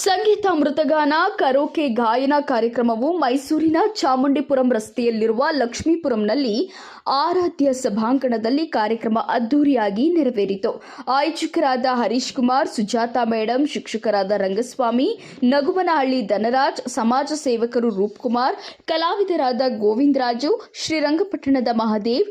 ಸಂಗೀತ ಮೃತಗಾನ karaoke ಗಾಯನ ಕಾರ್ಯಕ್ರಮವು ಮೈಸೂರಿನ ಚಾಮುಂಡಿಪುರಂ ರಸ್ತೆಯಲ್ಲಿರುವ ಲಕ್ಷ್ಮೀಪುರಂನಲ್ಲಿ ಆರಾಧ್ಯ ಸಭಾಂಗಣದಲ್ಲಿ ಕಾರ್ಯಕ್ರಮ ಅದ್ದೂರಿಯಾಗಿ ನೆರವೇರಿತು. ಆಯೋಜಕರಾದ ಹರೀಶ್ ಕುಮಾರ್, ಸುಜಾತಾ ಮೇಡಂ, ಶಿಕ್ಷಕರಾದ ರಂಗಸ್ವಾಮಿ, ನಗುವನಹಳ್ಳಿ ಧನರಾಜ್, ಸಮಾಜ ಸೇವಕರು ರೂಪ್ಕುಮಾರ್, ಕಲಾವಿದರಾದ ಗೋವಿಂದರಾಜು, ಶ್ರೀರಂಗಪಟ್ಟಣದ ಮಹದೇವ್,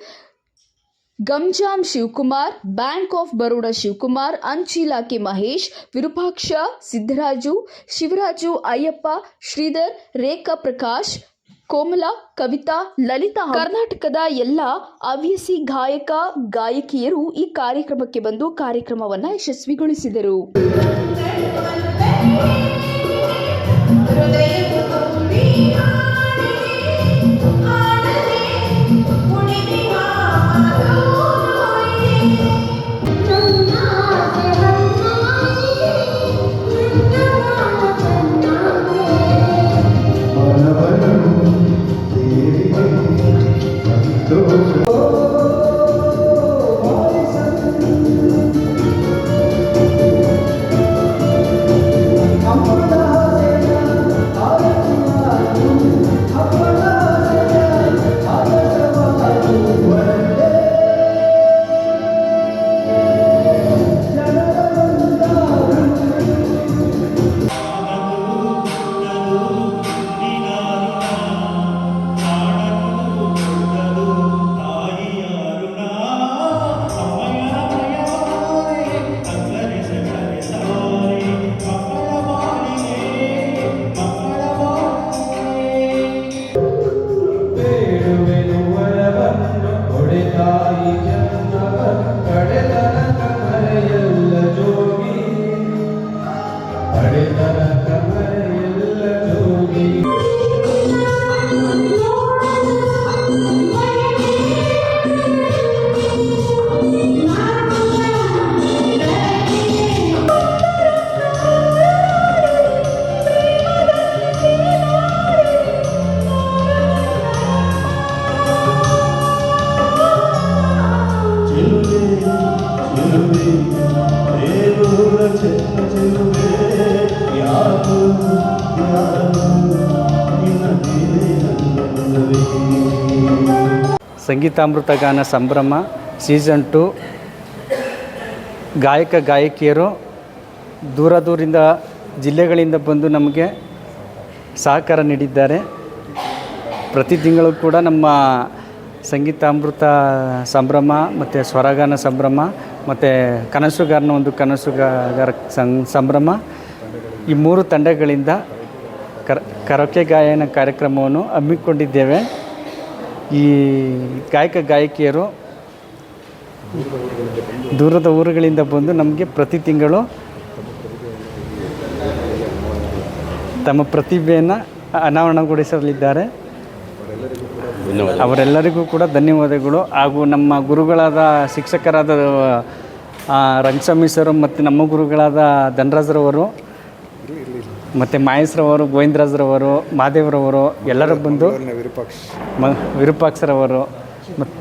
ಗಂಜಾಂ ಶಿವಕುಮಾರ್, ಬ್ಯಾಂಕ್ ಆಫ್ ಬರೋಡಾ ಶಿವಕುಮಾರ್, ಅಂಚೆ ಇಲಾಖೆ ಮಹೇಶ್, ವಿರೂಪಾಕ್ಷ, ಸಿದ್ದರಾಜು, ಶಿವರಾಜು, ಅಯ್ಯಪ್ಪ, ಶ್ರೀಧರ್, ರೇಖಾ ಪ್ರಕಾಶ್, ಕೋಮಲ, ಕವಿತಾ, ಲಲಿತಾ, ಕರ್ನಾಟಕದ ಎಲ್ಲ ಹವ್ಯಾಸಿ ಗಾಯಕ ಗಾಯಕಿಯರು ಈ ಕಾರ್ಯಕ್ರಮಕ್ಕೆ ಬಂದು ಕಾರ್ಯಕ್ರಮವನ್ನು ಯಶಸ್ವಿಗೊಳಿಸಿದರು. ಸಂಗೀತಾಮೃತ ಗಾನ ಸಂಭ್ರಮ ಸೀಸನ್ 2 ಗಾಯಕ ಗಾಯಕಿಯರು ದೂರದಿಂದ ಜಿಲ್ಲೆಗಳಿಂದ ಬಂದು ನಮಗೆ ಸಹಕಾರ ನೀಡಿದ್ದಾರೆ. ಪ್ರತಿ ತಿಂಗಳು ಕೂಡ ನಮ್ಮ ಸಂಗೀತಾಮೃತ ಸಂಭ್ರಮ ಮತ್ತು ಸ್ವರಗಾನ ಸಂಭ್ರಮ ಮತ್ತು ಕನಸುಗಾರನ ಒಂದು ಕನಸುಗಾರ ಸಂಭ್ರಮ ಈ 3 ತಂಡಗಳಿಂದ ಕರೋಕೆ ಗಾಯನ ಕಾರ್ಯಕ್ರಮವನ್ನು ಹಮ್ಮಿಕೊಂಡಿದ್ದೇವೆ. ಈ ಗಾಯಕ ಗಾಯಕಿಯರು ದೂರದ ಊರುಗಳಿಂದ ಬಂದು ನಮಗೆ ಪ್ರತಿ ತಿಂಗಳು ತಮ್ಮ ಪ್ರತಿಭೆಯನ್ನು ಅನಾವರಣಗೊಳಿಸಲಿದ್ದಾರೆ. ಅವರೆಲ್ಲರಿಗೂ ಕೂಡ ಧನ್ಯವಾದಗಳು. ಹಾಗೂ ನಮ್ಮ ಗುರುಗಳಾದ ಶಿಕ್ಷಕರಾದ ರಂಗಸ್ವಾಮಿ ಸರ್ ಮತ್ತು ನಮ್ಮ ಗುರುಗಳಾದ ಧನರಾಜ್ರವರು ಮತ್ತು ಮಹೇಶ್ರವರು, ಗೋವಿಂದರಾಜ್ರವರು, ಮಹಾದೇವ್ರವರು ಎಲ್ಲರೂ ಬಂದು ವಿರೂಪಾಕ್ಷರವರು ಮತ್ತು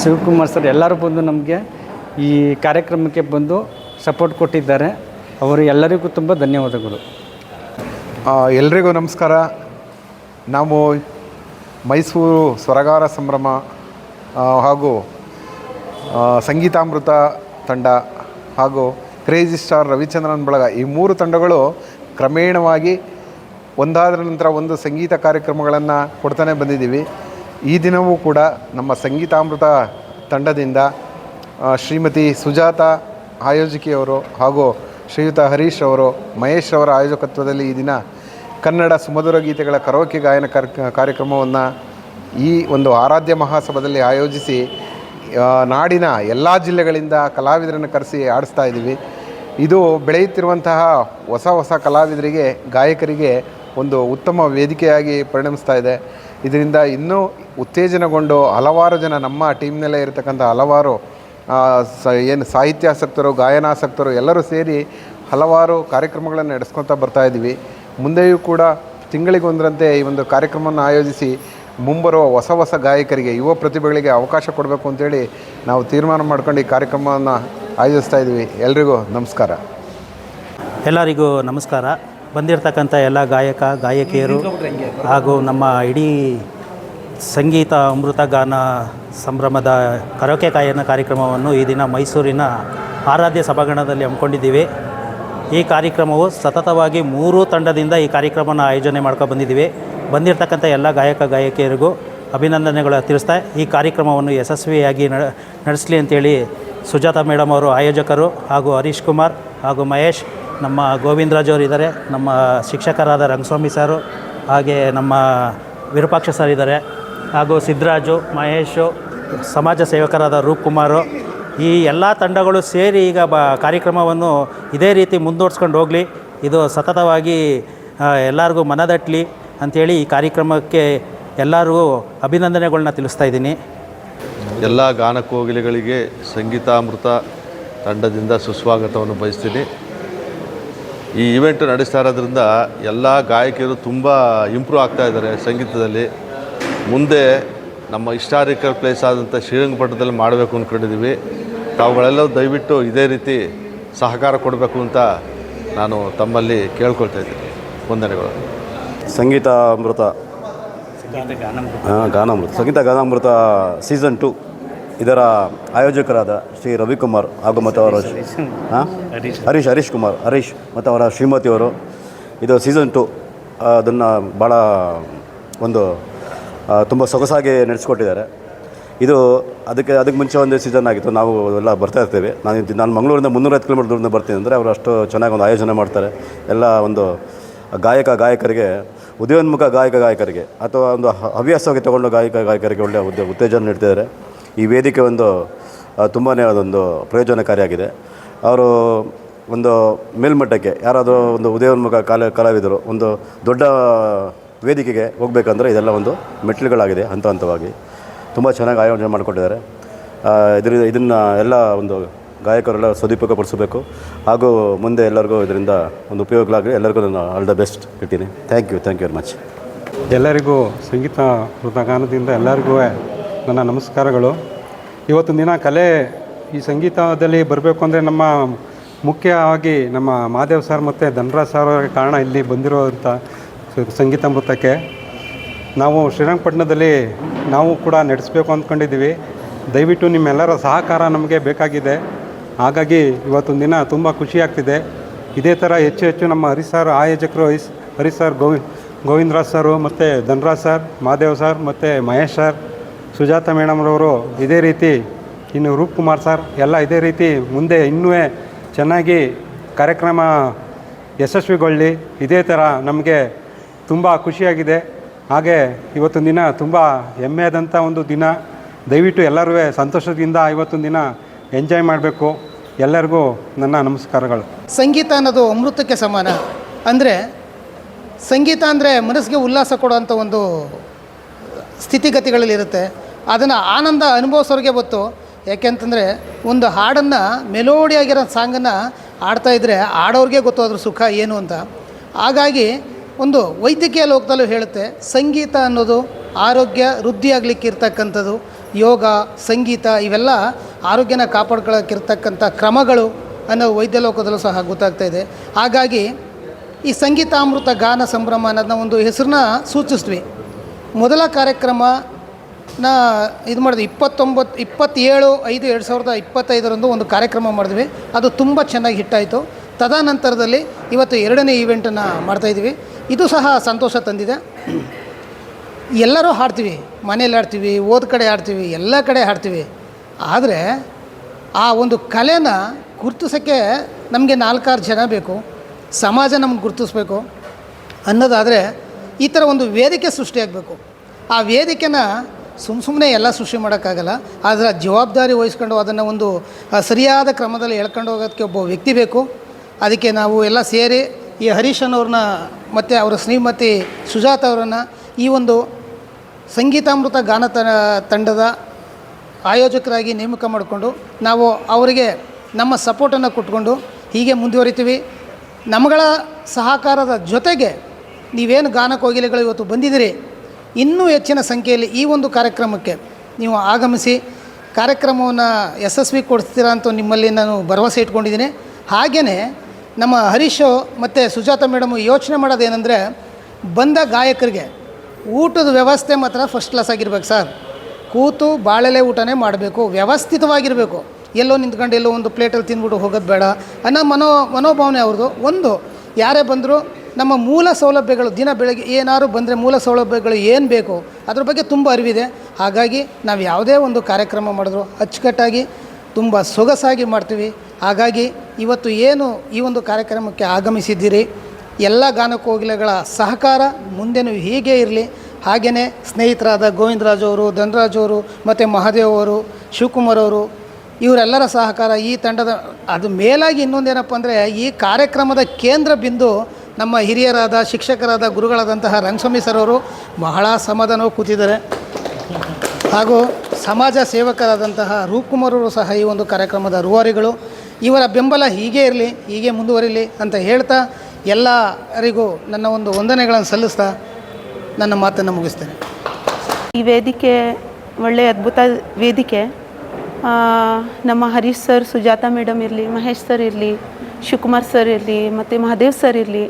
ಶಿವಕುಮಾರ್ ಸರ್ ಎಲ್ಲರೂ ಬಂದು ನಮಗೆ ಈ ಕಾರ್ಯಕ್ರಮಕ್ಕೆ ಬಂದು ಸಪೋರ್ಟ್ ಕೊಟ್ಟಿದ್ದಾರೆ. ಅವರು ಎಲ್ಲರಿಗೂ ತುಂಬ ಧನ್ಯವಾದಗಳು. ಎಲ್ರಿಗೂ ನಮಸ್ಕಾರ. ನಾವು ಮೈಸೂರು ಸ್ವರಗಾರ ಸಂಭ್ರಮ ಹಾಗೂ ಸಂಗೀತಾಮೃತ ತಂಡ ಹಾಗೂ ಕ್ರೇಜಿ ಸ್ಟಾರ್ ರವಿಚಂದ್ರನ್ ಬಳಗ ಈ 3 ತಂಡಗಳು ಕ್ರಮೇಣವಾಗಿ ಒಂದಾದ ನಂತರ ಒಂದು ಸಂಗೀತ ಕಾರ್ಯಕ್ರಮಗಳನ್ನು ಕೊಡ್ತಾನೆ ಬಂದಿದ್ದೀವಿ. ಈ ದಿನವೂ ಕೂಡ ನಮ್ಮ ಸಂಗೀತಾಮೃತ ತಂಡದಿಂದ ಶ್ರೀಮತಿ ಸುಜಾತಾ ಆಯೋಜಕಿಯವರು ಹಾಗೂ ಶ್ರೀಯುತ ಹರೀಶ್ ಅವರು, ಮಹೇಶ್ ಅವರ ಆಯೋಜಕತ್ವದಲ್ಲಿ ಈ ದಿನ ಕನ್ನಡ ಸುಮಧುರ ಗೀತೆಗಳ ಕರೋಕೆ ಗಾಯನ ಕಾರ್ಯಕ್ರಮವನ್ನು ಈ ಒಂದು ಆರಾಧ್ಯ ಮಹಾಸಭಾದಲ್ಲಿ ಆಯೋಜಿಸಿ ನಾಡಿನ ಎಲ್ಲ ಜಿಲ್ಲೆಗಳಿಂದ ಕಲಾವಿದರನ್ನು ಕರೆಸಿ ಆಡಿಸ್ತಾ ಇದ್ದೀವಿ. ಇದು ಬೆಳೆಯುತ್ತಿರುವಂತಹ ಹೊಸ ಕಲಾವಿದರಿಗೆ, ಗಾಯಕರಿಗೆ ಒಂದು ಉತ್ತಮ ವೇದಿಕೆಯಾಗಿ ಪರಿಣಮಿಸ್ತಾ ಇದೆ. ಇದರಿಂದ ಇನ್ನೂ ಉತ್ತೇಜನಗೊಂಡು ಹಲವಾರು ಜನ ನಮ್ಮ ಟೀಮ್ನಲ್ಲೇ ಇರತಕ್ಕಂಥ ಹಲವಾರು ಸಾಹಿತ್ಯಾಸಕ್ತರು, ಗಾಯನಾಸಕ್ತರು ಎಲ್ಲರೂ ಸೇರಿ ಹಲವಾರು ಕಾರ್ಯಕ್ರಮಗಳನ್ನು ನಡೆಸ್ಕೊತಾ ಬರ್ತಾಯಿದ್ದೀವಿ. ಮುಂದೆಯೂ ಕೂಡ ತಿಂಗಳಿಗೊಂದರಂತೆ ಈ ಒಂದು ಕಾರ್ಯಕ್ರಮವನ್ನು ಆಯೋಜಿಸಿ ಮುಂಬರುವ ಹೊಸ ಗಾಯಕರಿಗೆ, ಯುವ ಪ್ರತಿಭೆಗಳಿಗೆ ಅವಕಾಶ ಕೊಡಬೇಕು ಅಂತೇಳಿ ನಾವು ತೀರ್ಮಾನ ಮಾಡ್ಕೊಂಡು ಈ ಕಾರ್ಯಕ್ರಮವನ್ನು ಆಯೋಜಿಸ್ತಾ ಇದ್ದೀವಿ. ಎಲ್ರಿಗೂ ನಮಸ್ಕಾರ. ಎಲ್ಲರಿಗೂ ನಮಸ್ಕಾರ. ಬಂದಿರತಕ್ಕಂಥ ಎಲ್ಲ ಗಾಯಕ ಗಾಯಕಿಯರು ಹಾಗೂ ನಮ್ಮ ಇಡೀ ಸಂಗೀತ ಅಮೃತ ಗಾನ ಸಂಭ್ರಮದ ಕರೋಕೆ ಗಾಯನ ಕಾರ್ಯಕ್ರಮವನ್ನು ಈ ದಿನ ಮೈಸೂರಿನ ಆರಾಧ್ಯ ಸಭಾಂಗಣದಲ್ಲಿ ಹಮ್ಮಿಕೊಂಡಿದ್ದೀವಿ. ಈ ಕಾರ್ಯಕ್ರಮವು ಸತತವಾಗಿ 3 ತಂಡದಿಂದ ಈ ಕಾರ್ಯಕ್ರಮನ ಆಯೋಜನೆ ಮಾಡ್ಕೊಂಡು ಬಂದಿದ್ದೀವಿ. ಬಂದಿರತಕ್ಕಂಥ ಎಲ್ಲ ಗಾಯಕ ಗಾಯಕಿಯರಿಗೂ ಅಭಿನಂದನೆಗಳು ತಿಳಿಸ್ತಾ ಈ ಕಾರ್ಯಕ್ರಮವನ್ನು ಯಶಸ್ವಿಯಾಗಿ ನಡೆಸಲಿ ಅಂತೇಳಿ ಸುಜಾತ ಮೇಡಮ್ ಅವರು ಆಯೋಜಕರು, ಹಾಗೂ ಹರೀಶ್ ಕುಮಾರ್ ಹಾಗೂ ಮಹೇಶ್, ನಮ್ಮ ಗೋವಿಂದರಾಜ್ ಅವರು ಇದ್ದಾರೆ, ನಮ್ಮ ಶಿಕ್ಷಕರಾದ ರಂಗಸ್ವಾಮಿ ಸರು, ಹಾಗೆ ನಮ್ಮ ವಿರೂಪಾಕ್ಷ ಸರ್ ಇದ್ದಾರೆ, ಹಾಗೂ ಸಿದ್ದರಾಜು, ಮಹೇಶು, ಸಮಾಜ ಸೇವಕರಾದ ರೂಪ್ ಕುಮಾರು, ಈ ಎಲ್ಲ ತಂಡಗಳು ಸೇರಿ ಈಗ ಕಾರ್ಯಕ್ರಮವನ್ನು ಇದೇ ರೀತಿ ಮುಂದುವರ್ಸ್ಕೊಂಡು ಹೋಗಲಿ, ಇದು ಸತತವಾಗಿ ಎಲ್ಲರಿಗೂ ಮನದಟ್ಟಲಿ ಅಂಥೇಳಿ ಈ ಕಾರ್ಯಕ್ರಮಕ್ಕೆ ಎಲ್ಲರಿಗೂ ಅಭಿನಂದನೆಗಳನ್ನ ತಿಳಿಸ್ತಾ ಇದ್ದೀನಿ. ಎಲ್ಲ ಗಾನಕೋಗಿಲೆಗಳಿಗೆ ಸಂಗೀತಾಮೃತ ತಂಡದಿಂದ ಸುಸ್ವಾಗತವನ್ನು ಬಯಸ್ತೀನಿ. ಈ ಇವೆಂಟ್ ನಡೆಸ್ತಾ ಇರೋದ್ರಿಂದ ಎಲ್ಲ ಗಾಯಕಿಯರು ತುಂಬ ಇಂಪ್ರೂವ್ ಆಗ್ತಾ ಇದ್ದಾರೆ ಸಂಗೀತದಲ್ಲಿ. ಮುಂದೆ ನಮ್ಮ ಹಿಸ್ಟಾರಿಕಲ್ ಪ್ಲೇಸ್ ಆದಂಥ ಶ್ರೀರಂಗಪಟ್ಟಣದಲ್ಲಿ ಮಾಡಬೇಕು ಅಂದ್ಕೊಂಡಿದ್ದೀವಿ. ತಾವುಗಳೆಲ್ಲರೂ ದಯವಿಟ್ಟು ಇದೇ ರೀತಿ ಸಹಕಾರ ಕೊಡಬೇಕು ಅಂತ ನಾನು ತಮ್ಮಲ್ಲಿ ಕೇಳ್ಕೊಳ್ತಾ ಇದ್ದೀನಿ. ವಂದನೆಗಳು. ಸಂಗೀತ ಗಾನಾಮೃತ ಸೀಸನ್ 2 ಇದರ ಆಯೋಜಕರಾದ ಶ್ರೀ ರವಿಕುಮಾರ್ ಹಾಗೂ ಮತ್ತು ಅವರ ಹರೀಶ್ ಮತ್ತು ಅವರ ಶ್ರೀಮತಿಯವರು ಇದು ಸೀಸನ್ 2 ಅದನ್ನು ಭಾಳ ಒಂದು ತುಂಬ ಸೊಗಸಾಗಿ ನಡೆಸ್ಕೊಟ್ಟಿದ್ದಾರೆ. ಇದು ಅದಕ್ಕೆ ಮುಂಚೆ ಒಂದು ಸೀಸನ್ ಆಗಿತ್ತು. ನಾವು ಎಲ್ಲ ಬರ್ತಾ ಇರ್ತೀವಿ. ನಾನು ಮಂಗಳೂರಿಂದ 350 ಕಿಲೋಮೀಟರ್ ದೂರದಿಂದ ಬರ್ತೀನಿ ಅಂದರೆ ಅವರು ಅಷ್ಟು ಚೆನ್ನಾಗಿ ಒಂದು ಆಯೋಜನೆ ಮಾಡ್ತಾರೆ. ಎಲ್ಲ ಒಂದು ಗಾಯಕರಿಗೆ, ಉದಯೋನ್ಮುಖ ಗಾಯಕರಿಗೆ ಅಥವಾ ಒಂದು ಹವ್ಯಾಸವಾಗಿ ತಗೊಂಡು ಗಾಯಕರಿಗೆ ಒಳ್ಳೆಯ ಉತ್ತೇಜನ ನೀಡ್ತಿದ್ದಾರೆ. ಈ ವೇದಿಕೆ ಒಂದು ತುಂಬಾ ಅದೊಂದು ಪ್ರಯೋಜನಕಾರಿಯಾಗಿದೆ. ಅವರು ಒಂದು ಮೇಲ್ಮಟ್ಟಕ್ಕೆ ಯಾರಾದರೂ ಒಂದು ಉದಯೋನ್ಮುಖ ಕಲಾವಿದರು ಒಂದು ದೊಡ್ಡ ವೇದಿಕೆಗೆ ಹೋಗಬೇಕಂದ್ರೆ ಇದೆಲ್ಲ ಒಂದು ಮೆಟ್ಟಿಲುಗಳಾಗಿದೆ. ಹಂತವಾಗಿ ತುಂಬ ಚೆನ್ನಾಗಿ ಆಯೋಜನೆ ಮಾಡಿಕೊಟ್ಟಿದ್ದಾರೆ. ಇದನ್ನು ಎಲ್ಲ ಒಂದು ಗಾಯಕರೆಲ್ಲ ಸದುಪಯೋಗಪಡಿಸಬೇಕು, ಹಾಗೂ ಮುಂದೆ ಎಲ್ಲರಿಗೂ ಇದರಿಂದ ಒಂದು ಉಪಯೋಗಗಳಾಗಲಿ. ಎಲ್ಲರಿಗೂ ನಾನು ಆಲ್ ದ ಬೆಸ್ಟ್ ಹೇಳ್ತೀನಿ. Thank you very much. ಎಲ್ಲರಿಗೂ ಸಂಗೀತ ಗಾನದಿಂದ ಎಲ್ಲರಿಗೂ ನನ್ನ ನಮಸ್ಕಾರಗಳು. ಇವತ್ತಿನ ದಿನ ಈ ಸಂಗೀತದಲ್ಲಿ ಬರಬೇಕು ಅಂದರೆ ನಮ್ಮ ಮುಖ್ಯವಾಗಿ ನಮ್ಮ ಮಹಾದೇವ್ ಸರ್ ಮತ್ತು ಧನರಾಜ್ ಸರ್ ಅವರಿಗೆ ಕಾರಣ ಇಲ್ಲಿ ಬಂದಿರೋವಂಥ ಸಂಗೀತಾಮೃತಕ್ಕೆ. ನಾವು ಶ್ರೀರಂಗಪಟ್ಟಣದಲ್ಲಿ ನಾವು ಕೂಡ ನಡೆಸಬೇಕು ಅಂದ್ಕೊಂಡಿದ್ದೀವಿ. ದಯವಿಟ್ಟು ನಿಮ್ಮೆಲ್ಲರ ಸಹಕಾರ ನಮಗೆ ಬೇಕಾಗಿದೆ. ಹಾಗಾಗಿ ಇವತ್ತೊಂದು ದಿನ ತುಂಬ ಖುಷಿಯಾಗ್ತಿದೆ. ಇದೇ ಥರ ಹೆಚ್ಚು ನಮ್ಮ ಹರೀಶ್ ಸರ್ ಆಯೋಜಕರು, ಹರೀಶ್ ಸರ್, ಗೋವಿಂದರಾಜ್ ಸರು ಮತ್ತು ಧನರಾಜ್ ಸರ್, ಮಹಾದೇವ್ ಸರ್ ಮತ್ತು ಮಹೇಶ್ ಸರ್, ಸುಜಾತ ಮೇಡಮ್ರವರು, ಇದೇ ರೀತಿ ಇನ್ನು ರೂಪ್ ಕುಮಾರ್ ಸರ್ ಎಲ್ಲ ಇದೇ ರೀತಿ ಮುಂದೆ ಇನ್ನೂ ಚೆನ್ನಾಗಿ ಕಾರ್ಯಕ್ರಮ ಯಶಸ್ವಿಗೊಳ್ಳಿ. ಇದೇ ಥರ ನಮಗೆ ತುಂಬ ಖುಷಿಯಾಗಿದೆ. ಹಾಗೆ ಇವತ್ತೊಂದು ದಿನ ತುಂಬ ಹೆಮ್ಮೆಯಾದಂಥ ಒಂದು ದಿನ. ದಯವಿಟ್ಟು ಎಲ್ಲರೂ ಸಂತೋಷದಿಂದ ಇವತ್ತೊಂದು ದಿನ ಎಂಜಾಯ್ ಮಾಡಬೇಕು. ಎಲ್ಲರಿಗೂ ನನ್ನ ನಮಸ್ಕಾರಗಳು. ಸಂಗೀತ ಅನ್ನೋದು ಅಮೃತಕ್ಕೆ ಸಮಾನ. ಅಂದರೆ ಸಂಗೀತ ಅಂದರೆ ಮನಸ್ಸಿಗೆ ಉಲ್ಲಾಸ ಕೊಡುವಂಥ ಒಂದು ಸ್ಥಿತಿಗತಿಗಳಲ್ಲಿರುತ್ತೆ. ಅದನ್ನು ಆನಂದ ಅನುಭವಿಸೋರಿಗೆ ಗೊತ್ತು. ಯಾಕೆಂತಂದರೆ ಒಂದು ಹಾಡನ್ನು ಮೆಲೋಡಿಯಾಗಿರೋ ಸಾಂಗನ್ನು ಆಡ್ತಾಯಿದ್ರೆ ಆಡೋರಿಗೆ ಗೊತ್ತು ಅದ್ರ ಸುಖ ಏನು ಅಂತ. ಹಾಗಾಗಿ ಒಂದು ವೈದ್ಯಕೀಯ ಲೋಕದಲ್ಲೂ ಹೇಳುತ್ತೆ, ಸಂಗೀತ ಅನ್ನೋದು ಆರೋಗ್ಯ ವೃದ್ಧಿಯಾಗಲಿಕ್ಕೆ ಇರ್ತಕ್ಕಂಥದ್ದು. ಯೋಗ, ಸಂಗೀತ ಇವೆಲ್ಲ ಆರೋಗ್ಯನ ಕಾಪಾಡ್ಕೊಳ್ಳೋಕ್ಕಿರ್ತಕ್ಕಂಥ ಕ್ರಮಗಳು ಅನ್ನೋ ವೈದ್ಯ ಲೋಕದಲ್ಲೂ ಸಹ ಗೊತ್ತಾಗ್ತಾಯಿದೆ. ಹಾಗಾಗಿ ಈ ಸಂಗೀತಾಮೃತ ಗಾನ ಸಂಭ್ರಮ ಅನ್ನೋದನ್ನ ಒಂದು ಹೆಸರನ್ನ ಸೂಚಿಸಿದ್ವಿ. ಮೊದಲ ಕಾರ್ಯಕ್ರಮನ ಇದು ಮಾಡಿದ್ವಿ 27/5/2025 ಒಂದು ಕಾರ್ಯಕ್ರಮ ಮಾಡಿದ್ವಿ. ಅದು ತುಂಬ ಚೆನ್ನಾಗಿ ಹಿಟ್ಟಾಯಿತು. ತದನಂತರದಲ್ಲಿ ಇವತ್ತು 2ನೇ ಈವೆಂಟನ್ನು ಮಾಡ್ತಾಯಿದ್ವಿ. ಇದು ಸಹ ಸಂತೋಷ ತಂದಿದೆ. ಎಲ್ಲರೂ ಹಾಡ್ತೀವಿ, ಮನೇಲಿ ಹಾಡ್ತೀವಿ, ಓದ್ ಕಡೆ ಹಾಡ್ತೀವಿ, ಎಲ್ಲ ಕಡೆ ಹಾಡ್ತೀವಿ. ಆದರೆ ಆ ಒಂದು ಕಲೆನ ಗುರ್ತಿಸೋಕ್ಕೆ ನಮಗೆ 4-6 ಜನ ಬೇಕು, ಸಮಾಜ ನಮ್ಗೆ ಗುರ್ತಿಸ್ಬೇಕು ಅನ್ನೋದಾದರೆ ಈ ಥರ ಒಂದು ವೇದಿಕೆ ಸೃಷ್ಟಿಯಾಗಬೇಕು. ಆ ವೇದಿಕೆನ ಸುಮ್ಮನೆ ಎಲ್ಲ ಸೃಷ್ಟಿ ಮಾಡೋಕ್ಕಾಗಲ್ಲ. ಅದರ ಜವಾಬ್ದಾರಿ ವಹಿಸ್ಕೊಂಡು ಅದನ್ನು ಒಂದು ಸರಿಯಾದ ಕ್ರಮದಲ್ಲಿ ಎಳ್ಕೊಂಡು ಹೋಗೋದಕ್ಕೆ ಒಬ್ಬ ವ್ಯಕ್ತಿ ಬೇಕು. ಅದಕ್ಕೆ ನಾವು ಎಲ್ಲ ಸೇರಿ ಈ ಹರೀಶನವ್ರನ್ನ ಮತ್ತು ಅವರ ಶ್ರೀಮತಿ ಸುಜಾತ ಅವರನ್ನು ಈ ಒಂದು ಸಂಗೀತಾಮೃತ ಗಾನ ತಂಡದ ಆಯೋಜಕರಾಗಿ ನೇಮಕ ಮಾಡಿಕೊಂಡು ನಾವು ಅವರಿಗೆ ನಮ್ಮ ಸಪೋರ್ಟನ್ನು ಕೊಟ್ಕೊಂಡು ಹೀಗೆ ಮುಂದುವರಿತೀವಿ. ನಮ್ಮಗಳ ಸಹಕಾರದ ಜೊತೆಗೆ ನೀವೇನು ಗಾನ ಕೋಗಿಲೆಗಳು ಇವತ್ತು ಬಂದಿದ್ದೀರಿ, ಇನ್ನೂ ಹೆಚ್ಚಿನ ಸಂಖ್ಯೆಯಲ್ಲಿ ಈ ಒಂದು ಕಾರ್ಯಕ್ರಮಕ್ಕೆ ನೀವು ಆಗಮಿಸಿ ಕಾರ್ಯಕ್ರಮವನ್ನು ಯಶಸ್ವಿಗೊಳಿಸ್ತೀರಾ ಅಂತ ನಿಮ್ಮಲ್ಲಿ ನಾನು ಭರವಸೆ ಇಟ್ಕೊಂಡಿದ್ದೀನಿ. ಹಾಗೆಯೇ ನಮ್ಮ ಹರೀಶು ಮತ್ತು ಸುಜಾತ ಮೇಡಮು ಯೋಚನೆ ಮಾಡೋದೇನೆಂದರೆ, ಬಂದ ಗಾಯಕರಿಗೆ ಊಟದ ವ್ಯವಸ್ಥೆ ಮಾತ್ರ ಫಸ್ಟ್ ಕ್ಲಾಸ್ ಆಗಿರ್ಬೇಕು ಸರ್. ಕೂತು ಬಾಳೆಲೆ ಊಟನೇ ಮಾಡಬೇಕು, ವ್ಯವಸ್ಥಿತವಾಗಿರಬೇಕು. ಎಲ್ಲೋ ನಿಂತ್ಕೊಂಡು ಎಲ್ಲೋ ಒಂದು ಪ್ಲೇಟಲ್ಲಿ ತಿಂದ್ಬಿಟ್ಟು ಹೋಗೋದು ಬೇಡ ಅನ್ನೋ ಮನೋಭಾವನೆ ಅವ್ರದ್ದು. ಒಂದು ಯಾರೇ ಬಂದರೂ ನಮ್ಮ ಮೂಲ ಸೌಲಭ್ಯಗಳು, ದಿನ ಬೆಳಗ್ಗೆ ಏನಾದ್ರು ಬಂದರೆ ಮೂಲ ಸೌಲಭ್ಯಗಳು ಏನು ಬೇಕು ಅದ್ರ ಬಗ್ಗೆ ತುಂಬ ಅರಿವಿದೆ. ಹಾಗಾಗಿ ನಾವು ಯಾವುದೇ ಒಂದು ಕಾರ್ಯಕ್ರಮ ಮಾಡಿದ್ರು ಅಚ್ಚುಕಟ್ಟಾಗಿ ತುಂಬ ಸೊಗಸಾಗಿ ಮಾಡ್ತೀವಿ. ಹಾಗಾಗಿ ಇವತ್ತು ಏನು ಈ ಒಂದು ಕಾರ್ಯಕ್ರಮಕ್ಕೆ ಆಗಮಿಸಿದ್ದೀರಿ, ಎಲ್ಲ ಗಾನಕೋಗಿಲೆಗಳ ಸಹಕಾರ ಮುಂದೆನೂ ಹೀಗೆ ಇರಲಿ. ಹಾಗೆಯೇ ಸ್ನೇಹಿತರಾದ ಗೋವಿಂದರಾಜ್ ಅವರು, ಧನರಾಜ್ ಅವರು, ಮತ್ತು ಮಹಾದೇವ್ ಅವರು, ಶಿವಕುಮಾರ್ ಅವರು, ಇವರೆಲ್ಲರ ಸಹಕಾರ ಈ ತಂಡದ, ಅದು ಮೇಲಾಗಿ ಇನ್ನೊಂದೇನಪ್ಪ ಅಂದರೆ, ಈ ಕಾರ್ಯಕ್ರಮದ ಕೇಂದ್ರ ಬಿಂದು ನಮ್ಮ ಹಿರಿಯರಾದ ಶಿಕ್ಷಕರಾದ ಗುರುಗಳಾದಂತಹ ರಂಗಸ್ವಾಮಿ ಸರ್ ಅವರು ಬಹಳ ಸಮಾಧಾನವಾಗಿ ಕೂತಿದ್ದಾರೆ. ಹಾಗೂ ಸಮಾಜ ಸೇವಕರಾದಂತಹ ರೂಪಕುಮಾರ್ ಅವರು ಸಹ ಈ ಒಂದು ಕಾರ್ಯಕ್ರಮದ ರೂವಾರಿಗಳು. ಇವರ ಬೆಂಬಲ ಹೀಗೆ ಇರಲಿ, ಹೀಗೆ ಮುಂದುವರಿಲಿ ಅಂತ ಹೇಳ್ತಾ ಎಲ್ಲರಿಗೂ ನನ್ನ ಒಂದು ವಂದನೆಗಳನ್ನು ಸಲ್ಲಿಸ್ತಾ ನನ್ನ ಮಾತನ್ನು ಮುಗಿಸ್ತೇನೆ. ಈ ವೇದಿಕೆ ಒಳ್ಳೆಯ ಅದ್ಭುತ ವೇದಿಕೆ. ನಮ್ಮ ಹರೀಶ್ ಸರ್, ಸುಜಾತ ಮೇಡಮ್ ಇರಲಿ, ಮಹೇಶ್ ಸರ್ ಇರಲಿ, ಶಿವಕುಮಾರ್ ಸರ್ ಇರಲಿ, ಮತ್ತು ಮಹಾದೇವ್ ಸರ್ ಇರಲಿ,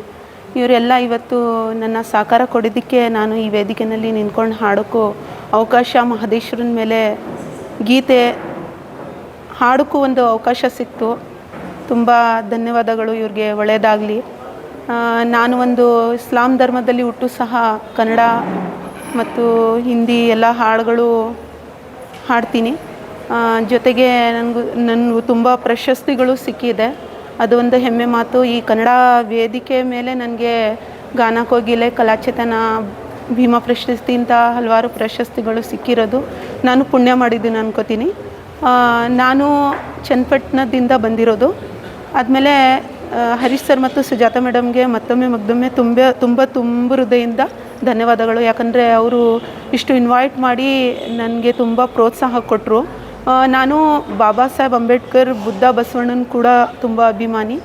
ಇವರೆಲ್ಲ ಇವತ್ತು ನನ್ನ ಸಹಕಾರ ಕೊಡೋದಕ್ಕೆ ನಾನು ಈ ವೇದಿಕೆಯಲ್ಲಿ ನಿಂತ್ಕೊಂಡು ಹಾಡೋಕ್ಕೂ ಅವಕಾಶ, ಮಹದೇಶ್ವರನ ಮೇಲೆ ಗೀತೆ ಹಾಡೋಕ್ಕೂ ಒಂದು ಅವಕಾಶ ಸಿಕ್ತು. ತುಂಬ ಧನ್ಯವಾದಗಳು ಇವ್ರಿಗೆ, ಒಳ್ಳೆಯದಾಗಲಿ. ನಾನು ಒಂದು ಇಸ್ಲಾಂ ಧರ್ಮದಲ್ಲಿ ಹುಟ್ಟು ಸಹ ಕನ್ನಡ ಮತ್ತು ಹಿಂದಿ ಎಲ್ಲ ಹಾಡುಗಳು ಹಾಡ್ತೀನಿ. ಜೊತೆಗೆ ನನಗೂ ತುಂಬ ಪ್ರಶಸ್ತಿಗಳು ಸಿಕ್ಕಿದೆ. ಅದು ಒಂದು ಹೆಮ್ಮೆ ಮಾತು. ಈ ಕನ್ನಡ ವೇದಿಕೆ ಮೇಲೆ ನನಗೆ ಗಾನಕೋಗಿಲೆ, ಕಲಾಚೇತನ, ಭೀಮಾ ಪ್ರಶಸ್ತಿ ಇಂಥ ಹಲವಾರು ಪ್ರಶಸ್ತಿಗಳು ಸಿಕ್ಕಿರೋದು ನಾನು ಪುಣ್ಯ ಮಾಡಿದ್ದೀನಿ ಅನ್ಕೋತೀನಿ. ನಾನು ಚನ್ನಪಟ್ಟಣದಿಂದ ಬಂದಿರೋದು. ಆದಮೇಲೆ ಹರೀಶ್ ಸರ್ ಮತ್ತು ಸುಜಾತ ಮೇಡಮ್ಗೆ ಮತ್ತೊಮ್ಮೆ ತುಂಬ ಹೃದಯದಿಂದ ಧನ್ಯವಾದಗಳು. ಯಾಕಂದರೆ ಅವರು ಇಷ್ಟು ಇನ್ವೈಟ್ ಮಾಡಿ ನನಗೆ ತುಂಬ ಪ್ರೋತ್ಸಾಹ ಕೊಟ್ಟರು. ನಾನು ಬಾಬಾ ಸಾಹೇಬ್ ಅಂಬೇಡ್ಕರ್, ಬುದ್ಧ, ಬಸವಣ್ಣನ ಕೂಡ ತುಂಬ ಅಭಿಮಾನಿ.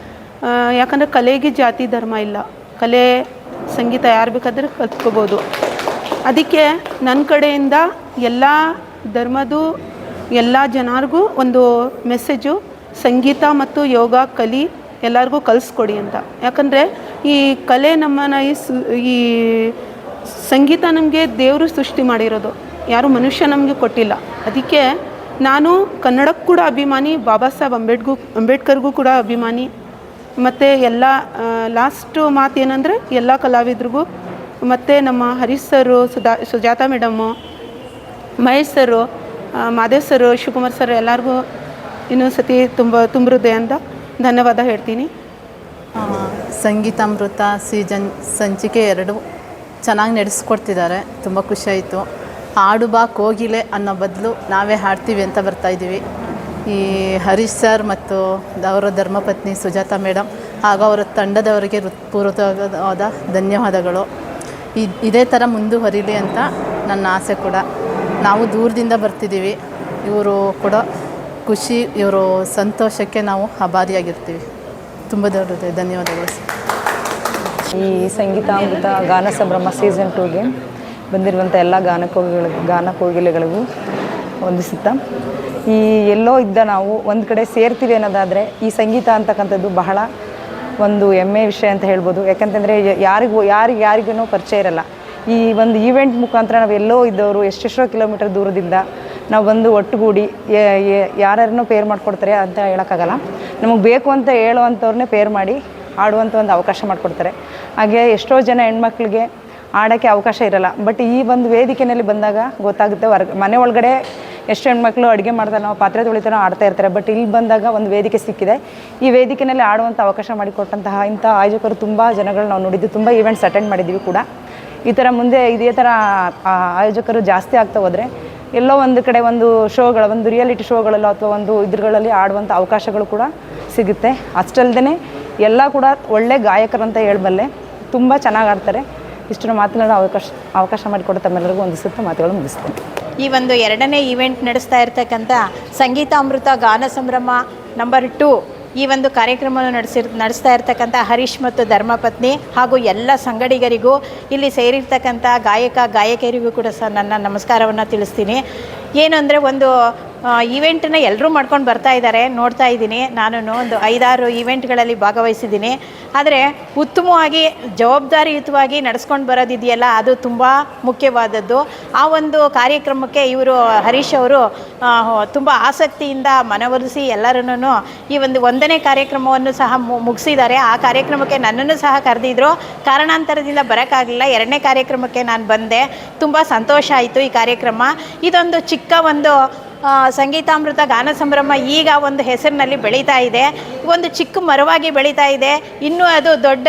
ಯಾಕಂದರೆ ಕಲೆಗೆ ಜಾತಿ ಧರ್ಮ ಇಲ್ಲ, ಕಲೆ ಸಂಗೀತ ಯಾರು ಬೇಕಾದರೆ ಕಲ್ತ್ಕೋಬೋದು. ಅದಕ್ಕೆ ನನ್ನ ಕಡೆಯಿಂದ ಎಲ್ಲ ಧರ್ಮದ್ದು ಎಲ್ಲ ಜನರಿಗೂ ಒಂದು ಮೆಸೇಜು, ಸಂಗೀತ ಮತ್ತು ಯೋಗ ಕಲಿ, ಎಲ್ಲರಿಗೂ ಕಲಿಸ್ಕೊಡಿ ಅಂತ. ಯಾಕಂದರೆ ಈ ಕಲೆ ನಮ್ಮನ್ನು ಈ ಸಂಗೀತ ನಮಗೆ ದೇವರು ಸೃಷ್ಟಿ ಮಾಡಿರೋದು, ಯಾರು ಮನುಷ್ಯ ನಮಗೆ ಕೊಟ್ಟಿಲ್ಲ. ಅದಕ್ಕೆ ನಾನು ಕನ್ನಡಕ್ಕೆ ಕೂಡ ಅಭಿಮಾನಿ, ಬಾಬಾ ಸಾಹೇಬ್ ಅಂಬೇಡ್ಕರ್ಗೂ ಕೂಡ ಅಭಿಮಾನಿ. ಮತ್ತು ಎಲ್ಲ ಲಾಸ್ಟ್ ಮಾತು ಏನಂದರೆ, ಎಲ್ಲ ಕಲಾವಿದ್ರಿಗೂ ಮತ್ತು ನಮ್ಮ ಹರೀಶ್ ಸರು, ಸುಜಾತ ಮೇಡಮ್ಮು, ಮಹೇಶ್ ಸರು, ಮಾದೇವ್ ಸರು, ಶಿವಕುಮಾರ್ ಸರ್, ಎಲ್ಲರಿಗೂ ಇನ್ನೊಂದು ಸತಿ ತುಂಬ ಹೃದಯದಿಂದ ಧನ್ಯವಾದ ಹೇಳ್ತೀನಿ. ಸಂಗೀತಾಮೃತ ಸೀಸನ್ ಸಂಚಿಕೆ 2 ಚೆನ್ನಾಗಿ ನಡೆಸ್ಕೊಡ್ತಿದ್ದಾರೆ. ತುಂಬ ಖುಷಿಯಾಯಿತು. ಹಾಡು ಬಾ ಕೋಗಿಲೆ ಅನ್ನೋ ಬದಲು ನಾವೇ ಹಾಡ್ತೀವಿ ಅಂತ ಬರ್ತಾಯಿದ್ದೀವಿ. ಈ ಹರೀಶ್ ಸರ್ ಮತ್ತು ಅವರ ಧರ್ಮಪತ್ನಿ ಸುಜಾತ ಮೇಡಮ್ ಹಾಗೂ ಅವರ ತಂಡದವರಿಗೆ ಹೃತ್ಪೂರ್ವಕವಾದ ಧನ್ಯವಾದಗಳು. ಇದೇ ಥರ ಮುಂದುವರಿಲಿ ಅಂತ ನನ್ನ ಆಸೆ ಕೂಡ. ನಾವು ದೂರದಿಂದ ಬರ್ತಿದ್ದೀವಿ, ಇವರು ಕೂಡ ಖುಷಿ, ಇವರು ಸಂತೋಷಕ್ಕೆ ನಾವು ಆಭಾರಿಯಾಗಿರ್ತೀವಿ. ತುಂಬ ದೊಡ್ಡದು ಧನ್ಯವಾದಗಳು. ಈ ಸಂಗೀತಾಮೃತ ಗಾನ ಸಂಭ್ರಮ ಸೀಸನ್ 2ಗೆ ಬಂದಿರುವಂಥ ಎಲ್ಲ ಗಾನಕೋಗಿಲೆಗಳಿಗೂ ವಂದಿಸುತ್ತಾ, ಈ ಎಲ್ಲೋ ಇದ್ದ ನಾವು ಒಂದು ಕಡೆ ಸೇರ್ತೀವಿ ಅನ್ನೋದಾದರೆ ಈ ಸಂಗೀತ ಅಂತಕ್ಕಂಥದ್ದು ಬಹಳ ಒಂದು ಹೆಮ್ಮೆ ವಿಷಯ ಅಂತ ಹೇಳ್ಬೋದು. ಯಾಕಂತಂದರೆ ಯಾರಿಗೂ ಪರಿಚಯ ಇರಲ್ಲ. ಈ ಒಂದು ಈವೆಂಟ್ ಮುಖಾಂತರ ನಾವು ಎಲ್ಲೋ ಇದ್ದವರು ಎಷ್ಟೆಷ್ಟೋ ಕಿಲೋಮೀಟರ್ ದೂರದಿಂದ ನಾವು ಬಂದು ಒಟ್ಟುಗೂಡಿ ಯಾರ್ಯಾರನ್ನೂ ಪೇರ್ ಮಾಡಿಕೊಡ್ತಾರೆ ಅಂತ ಹೇಳೋಕ್ಕಾಗಲ್ಲ. ನಮಗೆ ಬೇಕು ಅಂತ ಹೇಳುವಂಥವ್ರನ್ನೇ ಪೇರ್ ಮಾಡಿ ಆಡುವಂಥ ಒಂದು ಅವಕಾಶ ಮಾಡಿಕೊಡ್ತಾರೆ. ಹಾಗೆ ಎಷ್ಟೋ ಜನ ಹೆಣ್ಮಕ್ಳಿಗೆ ಆಡೋಕ್ಕೆ ಅವಕಾಶ ಇರಲ್ಲ. ಬಟ್ ಈ ಒಂದು ವೇದಿಕೆಯಲ್ಲಿ ಬಂದಾಗ ಗೊತ್ತಾಗುತ್ತೆ, ಮನೆ ಒಳಗಡೆ ಎಷ್ಟು ಹೆಣ್ಮಕ್ಳು ಅಡುಗೆ ಮಾಡ್ತಾರೆ, ನಾವು ಪಾತ್ರೆ ತೊಳಿತಾರೋ ಆಡ್ತಾ ಇರ್ತಾರೆ. ಬಟ್ ಇಲ್ಲಿ ಬಂದಾಗ ಒಂದು ವೇದಿಕೆ ಸಿಕ್ಕಿದೆ. ಈ ವೇದಿಕೆಯಲ್ಲಿ ಆಡುವಂಥ ಅವಕಾಶ ಮಾಡಿಕೊಟ್ಟಂತಹ ಇಂಥ ಆಯೋಜಕರು ತುಂಬ ಜನಗಳು ನಾವು ನೋಡಿದ್ದು, ತುಂಬ ಈವೆಂಟ್ಸ್ ಅಟೆಂಡ್ ಮಾಡಿದ್ದೀವಿ ಕೂಡ. ಈ ಥರ ಮುಂದೆ ಇದೇ ಥರ ಆಯೋಜಕರು ಜಾಸ್ತಿ ಆಗ್ತಾ ಹೋದರೆ ಎಲ್ಲೋ ಒಂದು ಕಡೆ ಒಂದು ಶೋಗಳ, ಒಂದು ರಿಯಾಲಿಟಿ ಶೋಗಳಲ್ಲೋ ಅಥವಾ ಒಂದು ಇದ್ರುಗಳಲ್ಲಿ ಆಡುವಂಥ ಅವಕಾಶಗಳು ಕೂಡ ಸಿಗುತ್ತೆ. ಅಷ್ಟಲ್ಲದೆ ಎಲ್ಲ ಕೂಡ ಒಳ್ಳೆ ಗಾಯಕರಂತ ಹೇಳಬಲ್ಲೆ, ತುಂಬ ಚೆನ್ನಾಗಿ ಆಡ್ತಾರೆ. ಇಷ್ಟನ್ನು ಮಾತನಾಡೋ ಅವಕಾಶ ಮಾಡಿಕೊಡೋ ತಮ್ಮೆಲ್ಲರಿಗೂ ವಂದಿಸುತ್ತಾ ಮಾತುಗಳು ಮುಗಿಸ್ತೇನೆ. ಈ ಒಂದು 2ನೇ ಈವೆಂಟ್ ನಡೆಸ್ತಾ ಇರ್ತಕ್ಕಂಥ ಸಂಗೀತಾಮೃತ ಗಾನ ಸಂಭ್ರಮ ನಂಬರ್ 2 ಈ ಒಂದು ಕಾರ್ಯಕ್ರಮವನ್ನು ನಡೆಸ್ತಾ ಇರ್ತಕ್ಕಂಥ ಹರೀಶ್ ಮತ್ತು ಧರ್ಮಪತ್ನಿ ಹಾಗೂ ಎಲ್ಲ ಸಂಗಡಿಗರಿಗೂ, ಇಲ್ಲಿ ಸೇರಿರ್ತಕ್ಕಂಥ ಗಾಯಕಿಯರಿಗೂ ಕೂಡ ಸಹ ನನ್ನ ನಮಸ್ಕಾರವನ್ನು ತಿಳಿಸ್ತೀನಿ. ಏನು ಅಂದರೆ, ಒಂದು ಈವೆಂಟನ್ನ ಎಲ್ಲರೂ ಮಾಡ್ಕೊಂಡು ಬರ್ತಾ ಇದ್ದಾರೆ, ನೋಡ್ತಾ ಇದ್ದೀನಿ. ನಾನು ಒಂದು 5-6 ಈವೆಂಟ್ಗಳಲ್ಲಿ ಭಾಗವಹಿಸಿದ್ದೀನಿ. ಆದರೆ ಉತ್ತಮವಾಗಿ ಜವಾಬ್ದಾರಿಯುತವಾಗಿ ನಡೆಸ್ಕೊಂಡು ಬರೋದಿದೆಯಲ್ಲ, ಅದು ತುಂಬ ಮುಖ್ಯವಾದದ್ದು. ಆ ಒಂದು ಕಾರ್ಯಕ್ರಮಕ್ಕೆ ಇವರು ಹರೀಶ್ ಅವರು ತುಂಬ ಆಸಕ್ತಿಯಿಂದ ಮನವೊಲಿಸಿ ಎಲ್ಲರನ್ನೂ ಈ ಒಂದು 1ನೇ ಕಾರ್ಯಕ್ರಮವನ್ನು ಸಹ ಮುಗಿಸಿದ್ದಾರೆ. ಆ ಕಾರ್ಯಕ್ರಮಕ್ಕೆ ನನ್ನನ್ನು ಸಹ ಕರೆದಿದ್ರು. ಕಾರಣಾಂತರದಿಂದ ಬರೋಕ್ಕಾಗಲಿಲ್ಲ. 2ನೇ ಕಾರ್ಯಕ್ರಮಕ್ಕೆ ನಾನು ಬಂದೆ. ತುಂಬ ಸಂತೋಷ ಆಯಿತು ಈ ಕಾರ್ಯಕ್ರಮ. ಇದೊಂದು ಚಿಕ್ಕ ಒಂದು ಸಂಗೀತಾಮೃತ ಗಾನ ಸಂಭ್ರಮ ಈಗ ಒಂದು ಹೆಸರಿನಲ್ಲಿ ಬೆಳೀತಾ ಇದೆ. ಒಂದು ಚಿಕ್ಕ ಮರವಾಗಿ ಬೆಳೀತಾ ಇದೆ. ಇನ್ನೂ ಅದು ದೊಡ್ಡ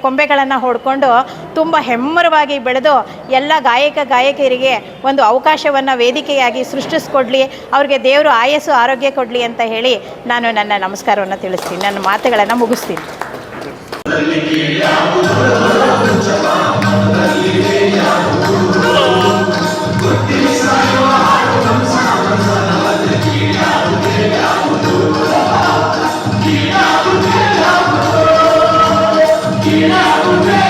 ಕೊಂಬೆಗಳನ್ನು ಹೊಡ್ಕೊಂಡು ತುಂಬ ಹೆಮ್ಮರವಾಗಿ ಬೆಳೆದು ಎಲ್ಲ ಗಾಯಕರಿಗೆ ಒಂದು ಅವಕಾಶವನ್ನು ವೇದಿಕೆಯಾಗಿ ಸೃಷ್ಟಿಸ್ಕೊಡ್ಲಿ, ಅವ್ರಿಗೆ ದೇವರು ಆಯಸ್ಸು ಆರೋಗ್ಯ ಕೊಡಲಿ ಅಂತ ಹೇಳಿ ನಾನು ನನ್ನ ನಮಸ್ಕಾರವನ್ನು ತಿಳಿಸ್ತೀನಿ. ನನ್ನ ಮಾತುಗಳನ್ನು ಮುಗಿಸ್ತೀನಿ. Yeah.